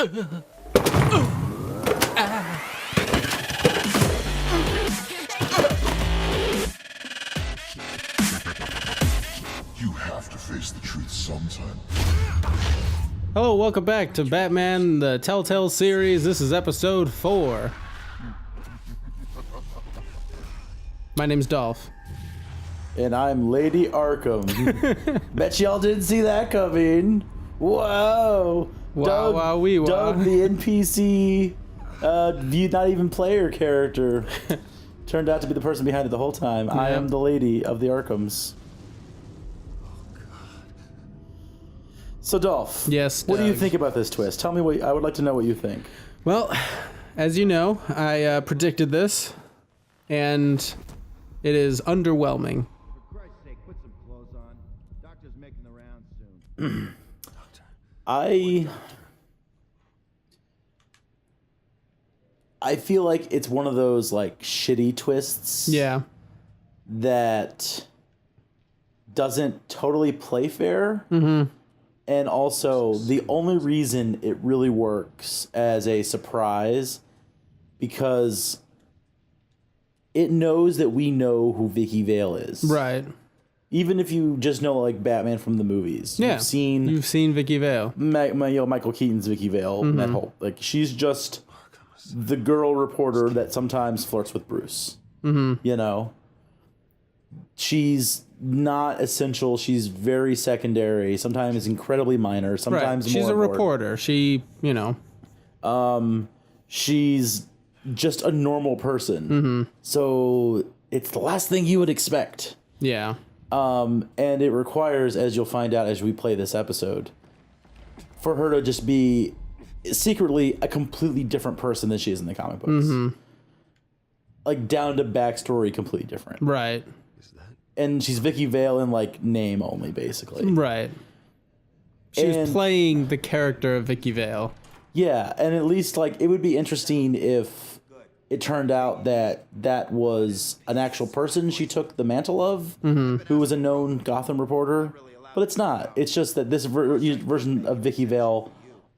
You have to face the truth sometime. Hello, welcome back to Batman, the Telltale series. This is episode 4. My name's Dolph. And I'm Lady Arkham. Bet y'all didn't see that coming. Whoa. Doug, Doug, the NPC, not even player character, turned out to be the person behind it the whole time. Yeah. I am the Lady of the Arkhams. So Dolph, yes, what do you think about this twist? Tell me what I would like to know what you think. Well, as you know, I predicted this, and it is underwhelming. For Christ's sake, put some clothes on. Doctor's making the rounds soon. I feel like it's one of those like shitty twists. Yeah. That doesn't totally play fair. Mm-hmm. And also, the only reason it really works as a surprise, because it knows that we know who Vicky Vale is. Right. Even if you just know, like, Batman from the movies. Yeah. You've seen Vicky Vale. Michael Keaton's Vicky Vale. Mm-hmm. That whole, like, she's just the girl reporter that sometimes flirts with Bruce. Mm-hmm. You know? She's not essential. She's very secondary. Sometimes incredibly minor. Sometimes right. She's more a reporter. She, you know. She's just a normal person. Mm-hmm. So it's the last thing you would expect. Yeah. And it requires, as you'll find out as we play this episode, for her to just be secretly a completely different person than she is in the comic books. Mm-hmm. Like down to backstory, completely different. Right. And she's Vicky Vale in like name only, basically. Right. She was playing the character of Vicky Vale. Yeah, and at least like it would be interesting if it turned out that that was an actual person she took the mantle of, who was a known Gotham reporter. But it's not. It's just that this version of Vicky Vale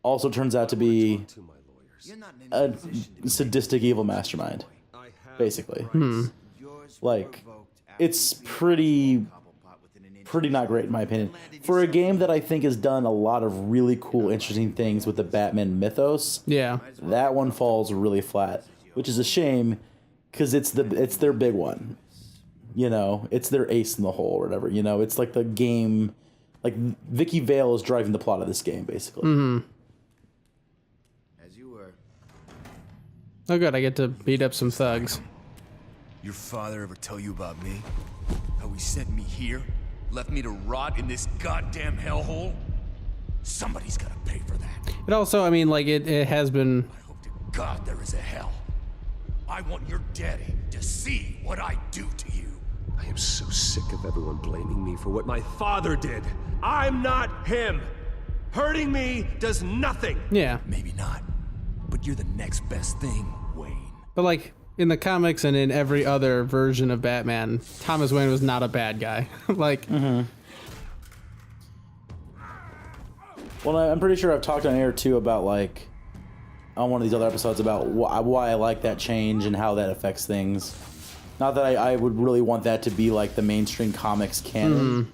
also turns out to be a sadistic evil mastermind, basically. Like, it's pretty not great in my opinion. For a game that I think has done a lot of really cool, interesting things with the Batman mythos, yeah, that one falls really flat, which is a shame because it's their big one. You know, it's their ace in the hole or whatever. You know, it's like the game, like Vicky Vale is driving the plot of this game, basically. Mm-hmm. As you were. Oh, good. I get to beat up some thugs. Your father ever tell you about me? How he sent me here? Left me to rot in this goddamn hellhole? Somebody's gotta pay for that. It also, I mean, like, it has been... I hope to God there is a hell. I want your daddy to see what I do to you. I am so sick of everyone blaming me for what my father did. I'm not him. Hurting me does nothing. Yeah. Maybe not, but you're the next best thing, Wayne. But, like... in the comics and in every other version of Batman, Thomas Wayne was not a bad guy. Like, well, I'm pretty sure I've talked on air too about like on one of these other episodes about why I like that change and how that affects things. Not that I would really want that to be like the mainstream comics canon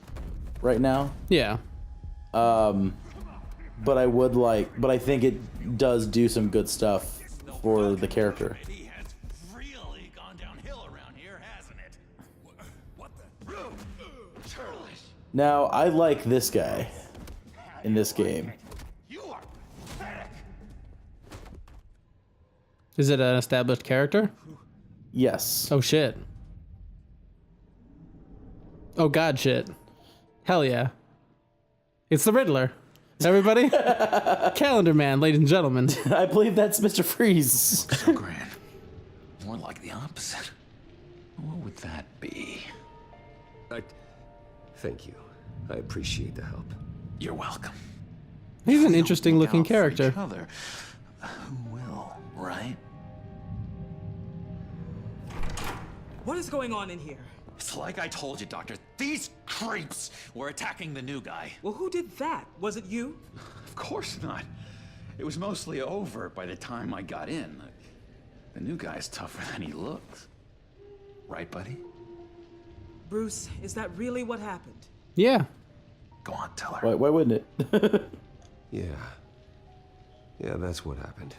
right now. Yeah. But I think it does do some good stuff for the character. Now, I like this guy in this game. Is it an established character? Yes. Oh, shit. Oh, God, shit. Hell yeah. It's the Riddler. Everybody? Calendar Man, ladies and gentlemen. I believe that's Mr. Freeze. So grand. More like the opposite. What would that be? Thank you. I appreciate the help. You're welcome. He's an interesting looking character. Who will, right? What is going on in here? It's like I told you, Doctor. These creeps were attacking the new guy. Well, who did that? Was it you? Of course not. It was mostly over by the time I got in. The new guy's tougher than he looks. Right, buddy? Bruce, is that really what happened? Yeah. Go on, tell her. Why wouldn't it? Yeah. Yeah, that's what happened.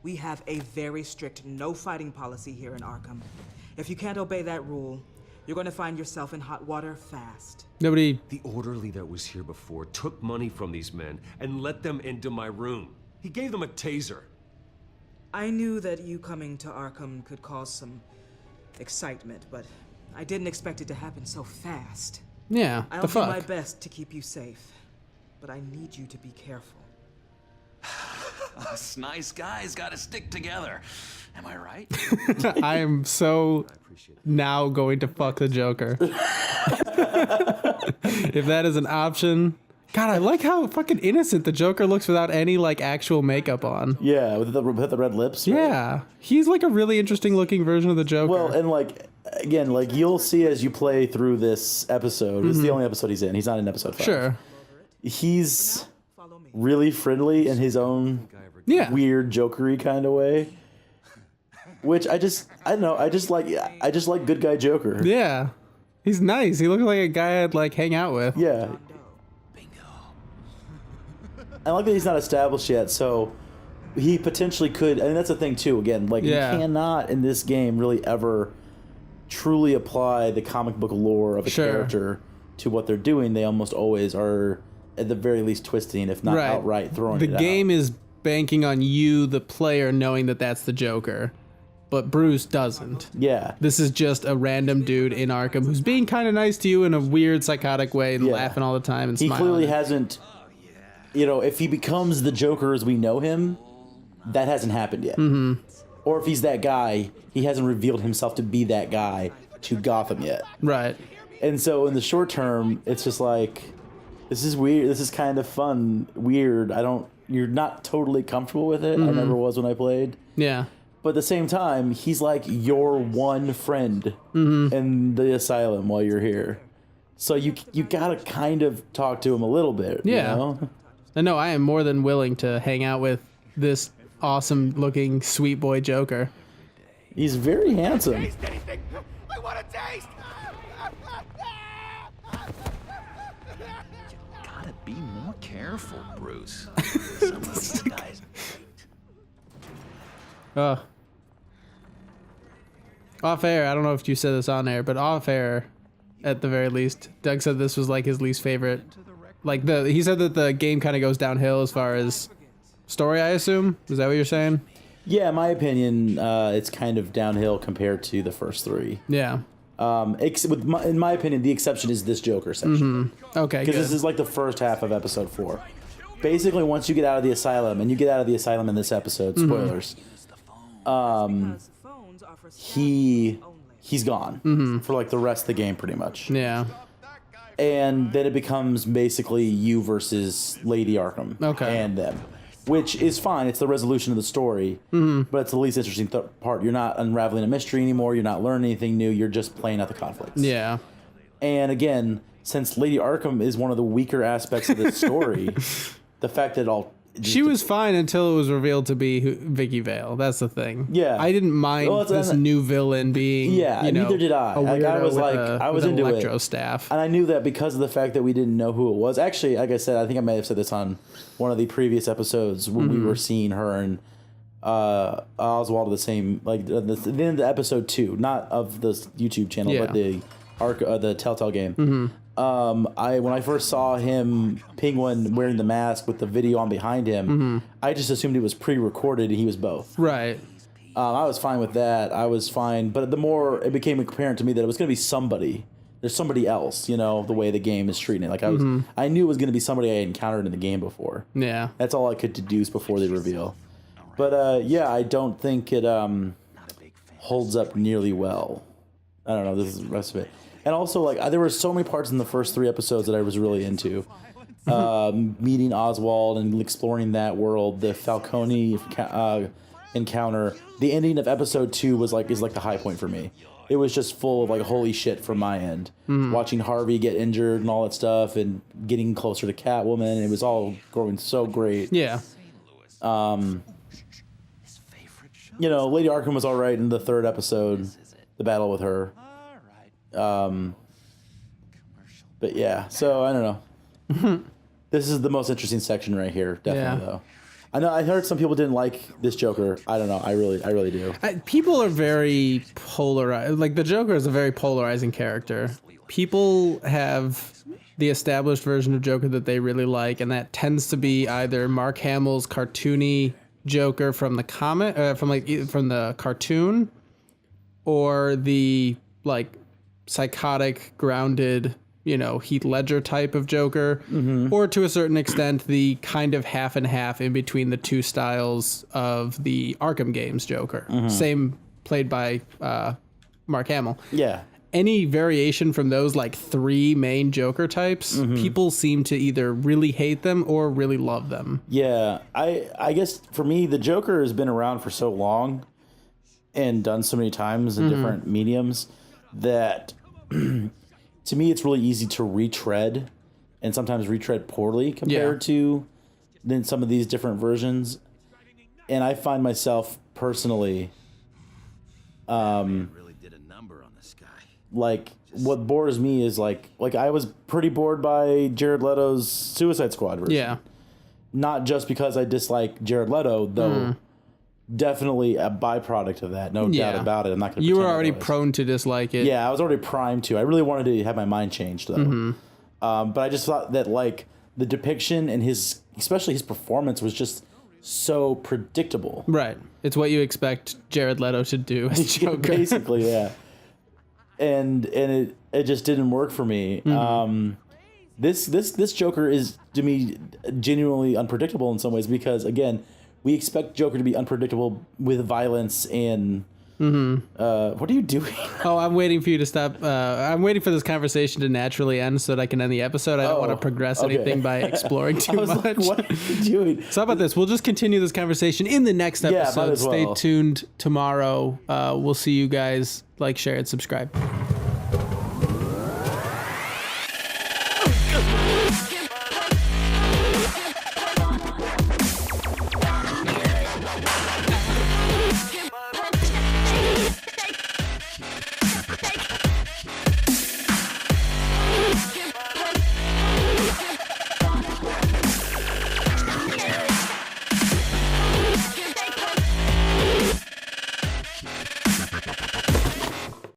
We have a very strict no fighting policy here in Arkham. If you can't obey that rule, you're going to find yourself in hot water fast. Nobody. The orderly that was here before took money from these men and let them into my room. He gave them a taser. I knew that you coming to Arkham could cause some excitement, but I didn't expect it to happen so fast. Yeah. I'll The do my fuck. best to keep you safe, but I need you to be careful. Us nice guys gotta stick together. Am I right? I am so now going to fuck the Joker. If that is an option. God, I like how fucking innocent the Joker looks without any like actual makeup on. Yeah, with the red lips. Right? Yeah. He's like a really interesting looking version of the Joker. Well, and like again, like you'll see as you play through this episode. It's the only episode he's in. He's not in episode 5. sure. He's Follow me. really friendly in his own Yeah. weird jokery kind of way. Which I don't know, I just like good guy Joker. Yeah. He's nice. He looks like a guy I'd like hang out with. Yeah. John Doe. I like that he's not established yet, so he potentially could. I mean, that's the thing too. Again, like Yeah. you cannot in this game really ever truly apply the comic book lore of a Sure. character to what they're doing. They almost always are, at the very least, twisting, if not Right. outright throwing The it game out. is banking on you, the player, knowing that that's the Joker. But Bruce doesn't. Yeah, This is just a random dude in Arkham who's being kind of nice to you in a weird, psychotic way and Yeah. laughing all the time and he smiling. clearly hasn't. You know, if he becomes the Joker as we know him, that hasn't happened yet. Mm-hmm. Or if he's that guy, he hasn't revealed himself to be that guy to Gotham yet. Right. And so in the short term, it's just like, this is weird. This is kind of fun, weird. You're not totally comfortable with it. I never was when I played. Yeah. But at the same time, he's like your one friend in the asylum while you're here. So you gotta kind of talk to him a little bit. Yeah. You know? And no, I am more than willing to hang out with this awesome looking sweet boy Joker. He's very handsome. Anything. I want a taste. Gotta be more careful, Bruce. Some of these guys. Off air, I don't know if you said this on air, but off air, at the very least, Doug said this was like his least favorite. Like he said that the game kind of goes downhill as far as story, I assume. Is that what you're saying? Yeah, in my opinion, it's kind of downhill compared to the first 3. Yeah. In my opinion, the exception is this Joker section. Okay, Because good. this is like the first half of episode 4. Basically, once you get out of the asylum, and you get out of the asylum in this episode, spoilers, Because phones are for he only. he's gone for like the rest of the game, pretty much. Yeah. And then it becomes basically you versus Lady Arkham Okay. and them, which is fine. It's the resolution of the story, but it's the least interesting part. You're not unraveling a mystery anymore. You're not learning anything new. You're just playing out the conflicts. Yeah. And again, since Lady Arkham is one of the weaker aspects of this story, the fact that She was fine until it was revealed to be Vicky Vale. That's the thing. Yeah. I didn't mind Well, this new villain being. Yeah, you know, neither did I. a Like, I weirdo was with like, a- I was with an into it. electro staff. And I knew that because of the fact that we didn't know who it was. Actually, like I said, I think I may have said this on one of the previous episodes when we were seeing her and Oswald the same, like the end of episode 2, not of the YouTube channel, Yeah. but the Telltale game. When I first saw him, Penguin wearing the mask with the video on behind him, I just assumed it was pre-recorded and he was both. Right. I was fine with that. I was fine, but the more it became apparent to me that it was going to be somebody. There's somebody else, you know, the way the game is treating it. Like I knew it was going to be somebody I had encountered in the game before. Yeah. That's all I could deduce before the reveal. But yeah, I don't think it holds up nearly well. I don't know. This is the rest of it. And also, like, there were so many parts in the first 3 episodes that I was really into. Meeting Oswald and exploring that world, the Falcone encounter. The ending of episode 2 is like the high point for me. It was just full of like holy shit from my end. Watching Harvey get injured and all that stuff, and getting closer to Catwoman. It was all growing so great. Yeah. You know, Lady Arkham was all right in the 3rd episode, the battle with her. But yeah, so I don't know. This is the most interesting section right here, definitely though. I know I heard some people didn't like this Joker. I don't know. I really do. People are very polarized. Like, the Joker is a very polarizing character. People have the established version of Joker that they really like, and that tends to be either Mark Hamill's cartoony Joker from the comic, from the cartoon, or the like psychotic, grounded, you know, Heath Ledger type of Joker, or to a certain extent the kind of half and half in between the two styles of the Arkham games Joker. Same played by Mark Hamill. Yeah. Any variation from those like 3 main Joker types, people seem to either really hate them or really love them. Yeah, I guess for me, the Joker has been around for so long and done so many times in different mediums that to me it's really easy to retread, and sometimes retread poorly compared to then some of these different versions. And I find myself personally like, what bores me is like I was pretty bored by Jared Leto's Suicide Squad version. Yeah. Not just because I dislike Jared Leto, though definitely a byproduct of that, no doubt about it. I'm not going to. You were already prone to dislike it. Yeah, I was already primed to. I really wanted to have my mind changed though. But I just thought that like the depiction and especially his performance was just so predictable. Right. It's what you expect Jared Leto to do as Joker. Basically, yeah. And it just didn't work for me. This Joker is, to me, genuinely unpredictable in some ways because, again, we expect Joker to be unpredictable with violence and what are you doing? Oh, I'm waiting for you to stop. I'm waiting for this conversation to naturally end so that I can end the episode. I don't want to progress anything by exploring too much. Like, what are you doing? So how about this? We'll just continue this conversation in the next episode. Might as well. Stay tuned tomorrow. We'll see you guys. Like, share, and subscribe.